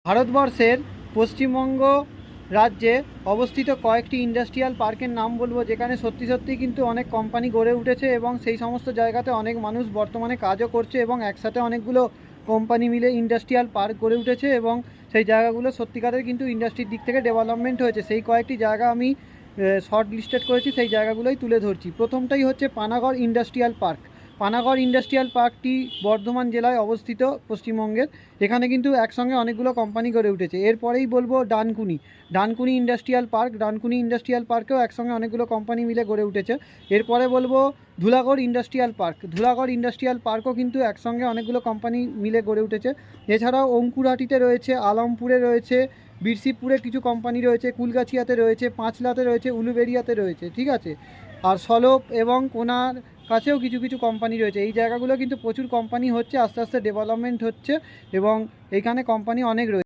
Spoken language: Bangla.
ভারতবর্ষের পশ্চিমবঙ্গ রাজ্যে অবস্থিত কয়েকটি ইন্ডাস্ট্রিয়াল পার্কের নাম বলবো, যেখানে সত্যি সত্যি কিন্তু অনেক কোম্পানি গড়ে উঠেছে এবং সেই সমস্ত জায়গাতে অনেক মানুষ বর্তমানে কাজও করছে এবং একসাথে অনেকগুলো কোম্পানি মিলে ইন্ডাস্ট্রিয়াল পার্ক গড়ে উঠেছে এবং সেই জায়গাগুলো সত্যিকারের কিন্তু ইন্ডাস্ট্রির দিক থেকে ডেভেলপমেন্ট হয়েছে। সেই কয়েকটি জায়গা আমি শর্ট লিস্টেড করেছি, সেই জায়গাগুলোই তুলে ধরছি। প্রথমটাই হচ্ছে Panagarh industrial park. Panagarh industrial পার্কটি বর্ধমান জেলায় অবস্থিত পশ্চিমবঙ্গের। এখানে কিন্তু একসঙ্গে অনেকগুলো কোম্পানি গড়ে উঠেছে। এরপরেই বলবো Dankuni. Dankuni industrial park. Dankuni industrial পার্কেও একসঙ্গে অনেকগুলো কোম্পানি মিলে গড়ে উঠেছে। এরপরে বলবো Dhulagarh industrial park. Dhulagarh industrial পার্কও কিন্তু একসঙ্গে অনেকগুলো কোম্পানি মিলে গড়ে উঠেছে। এছাড়াও অঙ্কুরহাটিতে রয়েছে, আলমপুরে রয়েছে, বীরশিবপুরে কিছু কোম্পানি রয়েছে, কুলগাছিয়াতে রয়েছে, পাঁচলাতে রয়েছে, উলুবেড়িয়াতে রয়েছে, ঠিক আছে। আর সলপ এবং কোনার কাছেও কিছু কিছু কোম্পানি রয়েছে। এই জায়গাগুলো কিন্তু প্রচুর কোম্পানি হচ্ছে, আস্তে আস্তে ডেভেলপমেন্ট হচ্ছে এবং এইখানে কোম্পানি অনেক রয়েছে।